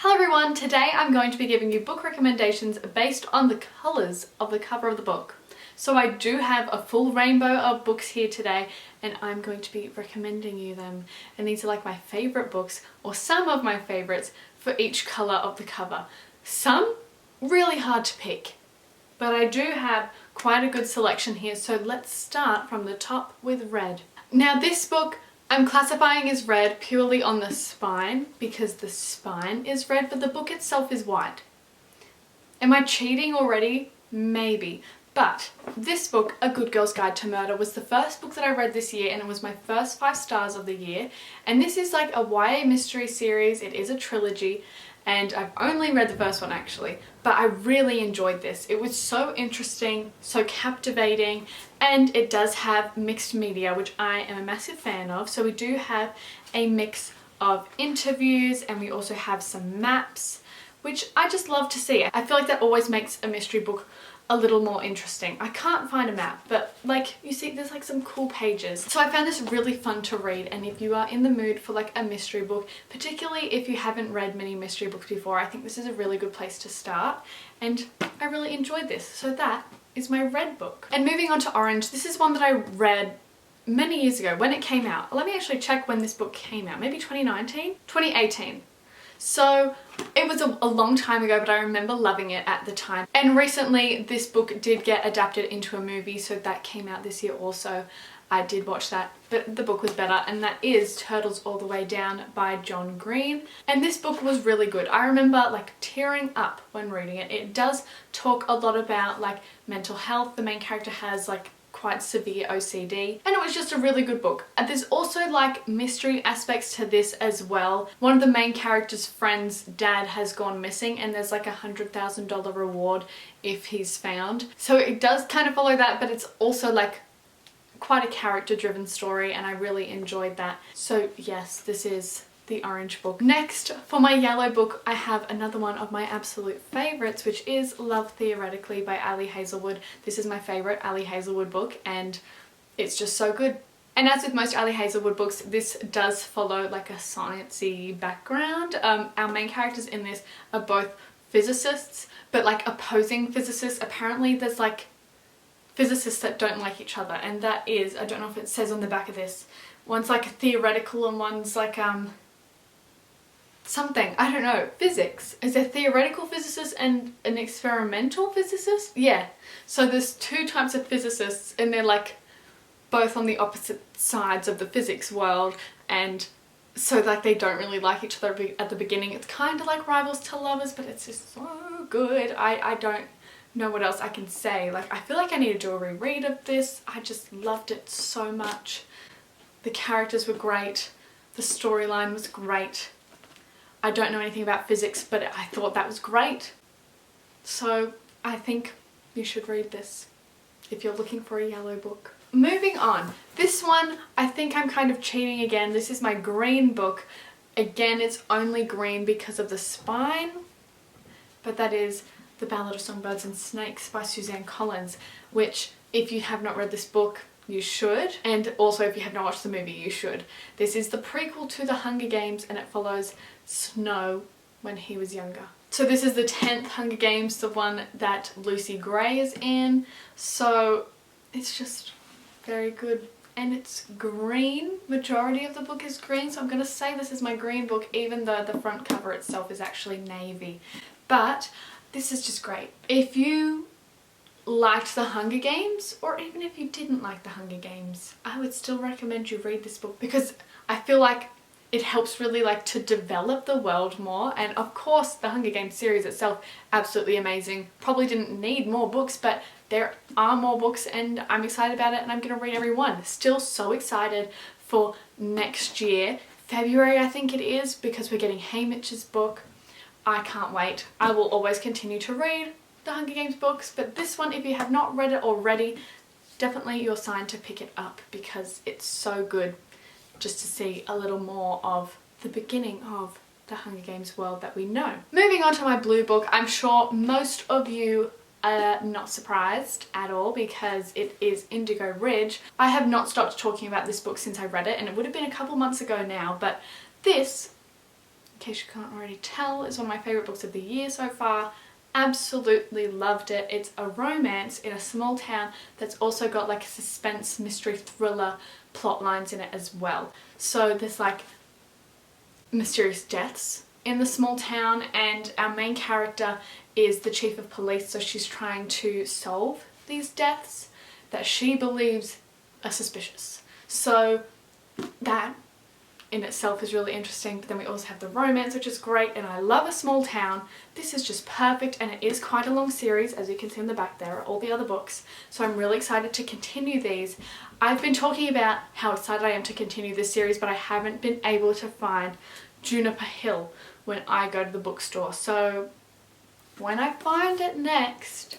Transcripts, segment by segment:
Hello everyone, today I'm going to be giving you book recommendations based on the colours of the cover of the book. So I do have a full rainbow of books here today and I'm going to be recommending you them. And these are like my favourite books, or some of my favourites, for each colour of the cover. Some really hard to pick, but I do have quite a good selection here, so let's start from the top with red. Now this book I'm classifying as red purely on the spine because the spine is red, but the book itself is white. Am I cheating already? Maybe. But this book, A Good Girl's Guide to Murder, was the first book that I read this year and it was my first 5 stars of the year. And this is like a YA mystery series. It is a trilogy and I've only read the first one actually, but I really enjoyed this. It was so interesting, so captivating, and it does have mixed media, which I am a massive fan of. So we do have a mix of interviews and we also have some maps, which I just love to see. I feel like that always makes a mystery book a little more interesting. I can't find a map, but like you see there's like some cool pages. So I found this really fun to read, and if you are in the mood for like a mystery book, particularly if you haven't read many mystery books before, I think this is a really good place to start, and I really enjoyed this. So that is my red book. And moving on to orange, this is one that I read many years ago when it came out. Let me actually check when this book came out. Maybe 2019? 2018. So it was a long time ago, but I remember loving it at the time. And recently this book did get adapted into a movie, so that came out this year also. I did watch that, but the book was better, and that is Turtles All the Way Down by John Green. And this book was really good. I remember like tearing up when reading it. It does talk a lot about like mental health. The main character has like quite severe OCD, and it was just a really good book. And there's also like mystery aspects to this as well. One of the main character's friend's dad has gone missing and there's like $100,000 reward if he's found. So it does kind of follow that, but it's also like quite a character driven story, and I really enjoyed that. So yes, this is the orange book. Next, for my yellow book, I have another one of my absolute favourites, which is Love Theoretically by Ali Hazelwood. This is my favourite Ali Hazelwood book and it's just so good. And as with most Ali Hazelwood books, this does follow like a sciencey background. Our main characters in this are both physicists, but like opposing physicists. Apparently there's like physicists that don't like each other, and that is, I don't know if it says on the back of this, one's like a theoretical and one's like something, I don't know, physics. Is there theoretical physicist and an experimental physicist? Yeah. So there's 2 types of physicists and they're like both on the opposite sides of the physics world, and so like they don't really like each other at the beginning. It's kind of like rivals to lovers, but it's just so good. I don't know what else I can say. Like I feel like I need to do a reread of this. I just loved it so much. The characters were great. The storyline was great. I don't know anything about physics, but I thought that was great. So I think you should read this if you're looking for a yellow book. Moving on. This one, I think I'm kind of cheating again. This is my green book. Again, it's only green because of the spine, but that is The Ballad of Songbirds and Snakes by Suzanne Collins, which if you have not read this book, you should, and also if you have not watched the movie, you should. This is the prequel to The Hunger Games and it follows Snow when he was younger. So this is the 10th Hunger Games, the one that Lucy Gray is in, so it's just very good. And it's green. Majority of the book is green, so I'm going to say this is my green book even though the front cover itself is actually navy. But this is just great. If you liked The Hunger Games, or even if you didn't like The Hunger Games, I would still recommend you read this book because I feel like it helps really like to develop the world more. And of course the Hunger Games series itself, absolutely amazing. Probably didn't need more books, but there are more books and I'm excited about it and I'm going to read every one. Still so excited for next year. February I think it is, because we're getting Haymitch's book. I can't wait. I will always continue to read the Hunger Games books, but this one, if you have not read it already, definitely your sign to pick it up because it's so good just to see a little more of the beginning of the Hunger Games world that we know. Moving on to my blue book, I'm sure most of you are not surprised at all because it is Indigo Ridge. I have not stopped talking about this book since I read it, and it would have been a couple months ago now, but this case you can't already tell, is one of my favourite books of the year so far. Absolutely loved it. It's a romance in a small town that's also got like suspense, mystery, thriller plot lines in it as well. So there's like mysterious deaths in the small town, and our main character is the chief of police, so she's trying to solve these deaths that she believes are suspicious. So that in itself is really interesting, but then we also have the romance, which is great, and I love a small town. This is just perfect, and it is quite a long series. As you can see in the back there are all the other books, so I'm really excited to continue these. I've been talking about how excited I am to continue this series, but I haven't been able to find Juniper Hill when I go to the bookstore, so when I find it next,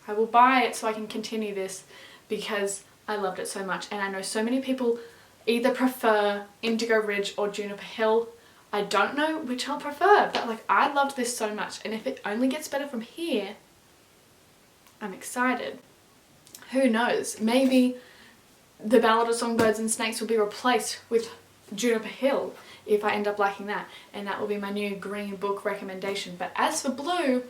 I will buy it so I can continue this, because I loved it so much, and I know so many people either prefer Indigo Ridge or Juniper Hill. I don't know which I'll prefer, but like I loved this so much, and if it only gets better from here, I'm excited. Who knows, maybe The Ballad of Songbirds and Snakes will be replaced with Juniper Hill if I end up liking that, and that will be my new green book recommendation. But as for blue,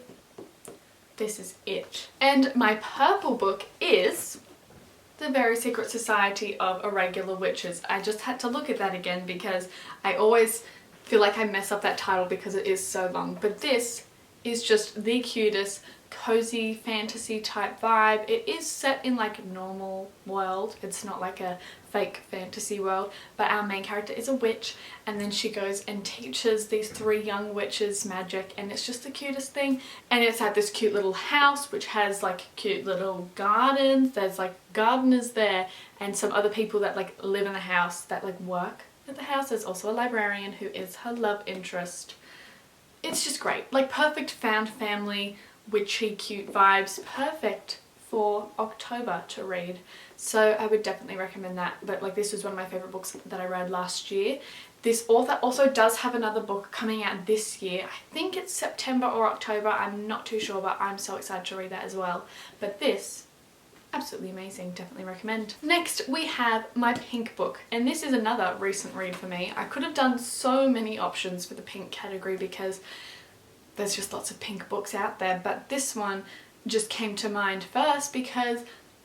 this is it. And my purple book is The Very Secret Society of Irregular Witches. I just had to look at that again because I always feel like I mess up that title because it is so long. But this is just the cutest, cozy fantasy type vibe. It is set in like normal world. It's not like a fake fantasy world, but our main character is a witch, and then she goes and teaches these 3 young witches magic, and it's just the cutest thing. And it's at this cute little house which has like cute little gardens. There's like gardeners there and some other people that like live in the house that like work at the house. There's also a librarian who is her love interest. It's just great, like perfect found family, witchy cute vibes, perfect for October to read. So I would definitely recommend that. But like this was one of my favourite books that I read last year. This author also does have another book coming out this year. I think it's September or October, I'm not too sure, but I'm so excited to read that as well. But this, absolutely amazing, definitely recommend. Next we have my pink book, and this is another recent read for me. I could have done so many options for the pink category because there's just lots of pink books out there, but this one just came to mind first because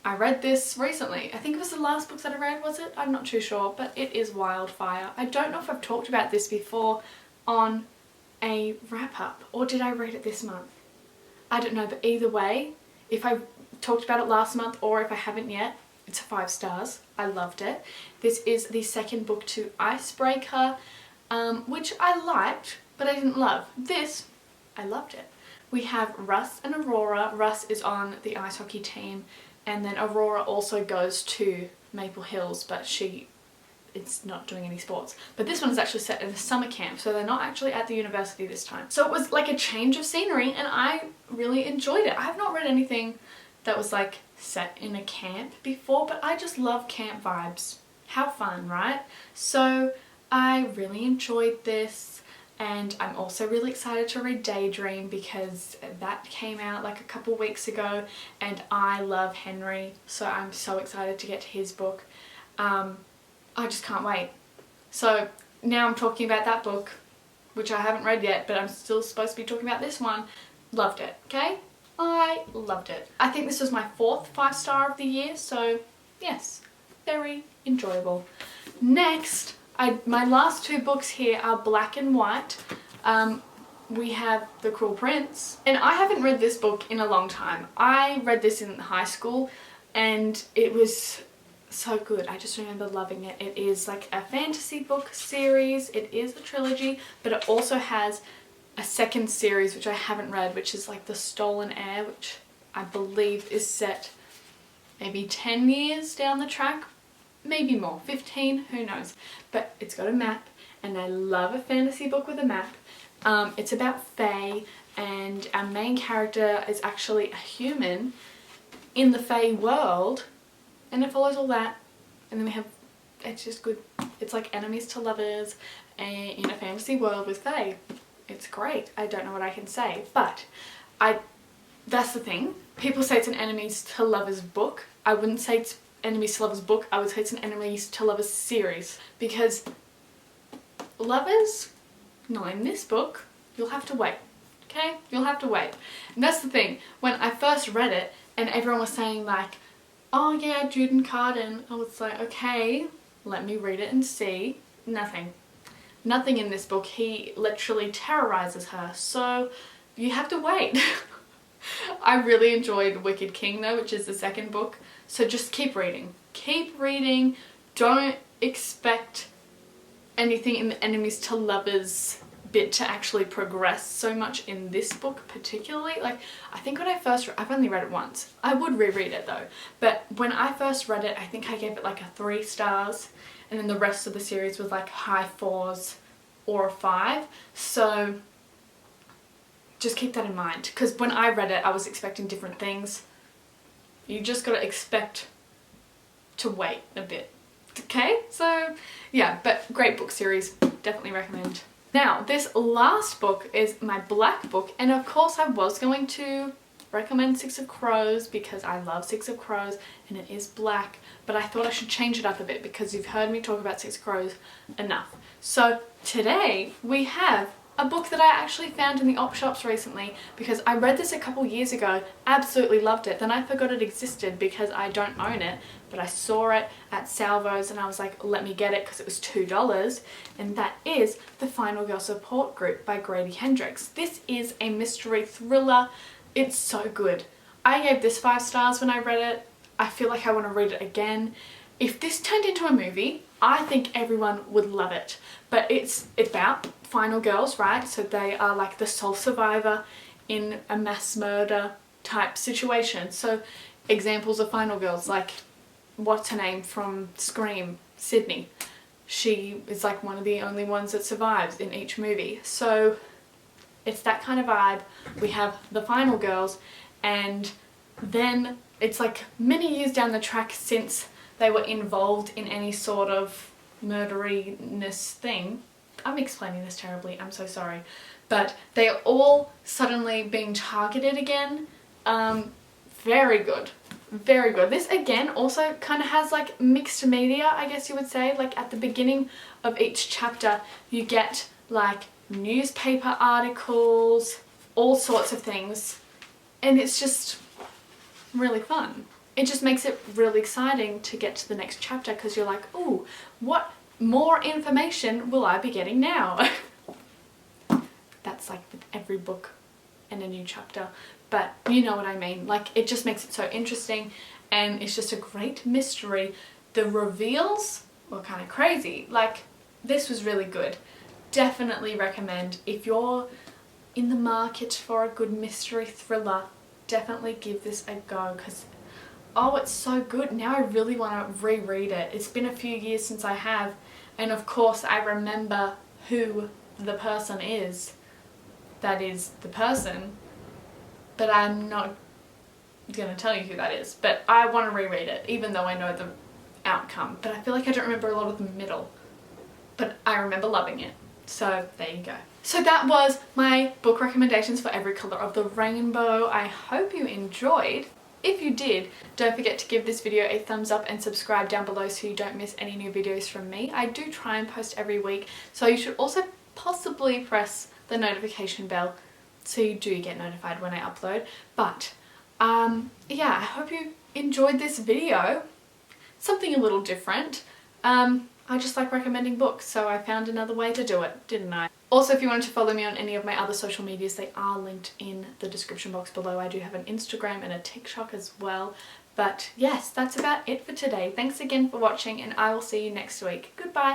I read this recently. I think it was the last book that I read, was it? I'm not too sure, but it is Wildfire. I don't know if I've talked about this before on a wrap-up, or did I read it this month? I don't know, but either way, if I talked about it last month or if I haven't yet, it's 5 stars. I loved it. This is the second book to Icebreaker, which I liked, but I didn't love. This, I loved it. We have Russ and Aurora. Russ is on the ice hockey team, and then Aurora also goes to Maple Hills, but it's not doing any sports. But this one is actually set in a summer camp, so they're not actually at the university this time. So it was like a change of scenery, and I really enjoyed it. I have not read anything that was like set in a camp before, but I just love camp vibes. How fun, right? So I really enjoyed this. And I'm also really excited to read Daydream because that came out like a couple weeks ago, and I love Henry, so I'm so excited to get to his book. I just can't wait. So now I'm talking about that book, which I haven't read yet, but I'm still supposed to be talking about this one. Loved it, okay? I loved it. I think this was my 4th 5-star of the year, so yes, very enjoyable. Next, my last 2 books here are Black and White. We have The Cruel Prince, and I haven't read this book in a long time. I read this in high school and it was so good. I just remember loving it. It is like a fantasy book series. It is a trilogy, but it also has a second series which I haven't read, which is like The Stolen Heir, which I believe is set maybe 10 years down the track. Maybe more, 15, who knows. But it's got a map, and I love a fantasy book with a map. It's about fae, and our main character is actually a human in the fae world, and it follows all that. And then we have, it's just good. It's like enemies to lovers in a fantasy world with fae. It's great. I don't know what I can say, but that's the thing. People say it's an enemies to lovers book. I wouldn't say it's enemies to lovers book. I would say it's an enemies to lovers series, because lovers Not in this book. You'll have to wait. Okay? You'll have to wait. And that's the thing. When I first read it and everyone was saying like, oh yeah, Juden Carden, I was like, okay, let me read it and see. Nothing. Nothing in this book. He literally terrorizes her. So you have to wait. I really enjoyed Wicked King though, which is the second book. So just keep reading. Keep reading. Don't expect anything in the enemies to lovers bit to actually progress so much in this book particularly. Like, I think when I've only read it once. I would reread it though. But when I first read it, I think I gave it like a 3 stars. And then the rest of the series was like high 4s or a 5. So just keep that in mind. Because when I read it, I was expecting different things. You just gotta expect to wait a bit. Okay? So yeah, but great book series. Definitely recommend. Now, this last book is my black book, and of course I was going to recommend Six of Crows because I love Six of Crows and it is black, but I thought I should change it up a bit because you've heard me talk about Six of Crows enough. So today we have a book that I actually found in the op shops recently because I read this a couple years ago, absolutely loved it, then I forgot it existed because I don't own it, but I saw it at Salvo's and I was like, let me get it because it was $2, and that is The Final Girl Support Group by Grady Hendrix. This is a mystery thriller. It's so good. I gave this 5 stars when I read it. I feel like I want to read it again. If this turned into a movie, I think everyone would love it. But it's about final girls, right? So they are like the sole survivor in a mass murder type situation. So examples of final girls, like what's her name from Scream, Sydney. She is like one of the only ones that survives in each movie. So it's that kind of vibe. We have the final girls, and then it's like many years down the track since they were involved in any sort of murderiness thing. I'm explaining this terribly, I'm so sorry. But they are all suddenly being targeted again. Very good. Very good. This again also kind of has like mixed media, I guess you would say. Like at the beginning of each chapter you get like newspaper articles, all sorts of things, and it's just really fun. It just makes it really exciting to get to the next chapter because you're like, ooh, what more information will I be getting now? That's like with every book and a new chapter, but you know what I mean. Like, it just makes it so interesting, and it's just a great mystery. The reveals were kind of crazy. Like, this was really good. Definitely recommend. If you're in the market for a good mystery thriller, definitely give this a go because, oh, it's so good. Now I really want to reread it. It's been a few years since I have, and of course I remember who the person is that is the person, but I'm not going to tell you who that is. But I want to reread it even though I know the outcome, but I feel like I don't remember a lot of the middle, but I remember loving it. So there you go. So that was my book recommendations for every colour of the rainbow. I hope you enjoyed. If you did, don't forget to give this video a thumbs up and subscribe down below so you don't miss any new videos from me. I do try and post every week, so you should also possibly press the notification bell so you do get notified when I upload. But yeah, I hope you enjoyed this video. Something a little different. I just like recommending books, so I found another way to do it, didn't I? Also, if you wanted to follow me on any of my other social medias, they are linked in the description box below. I do have an Instagram and a TikTok as well. But yes, that's about it for today. Thanks again for watching, and I will see you next week. Goodbye!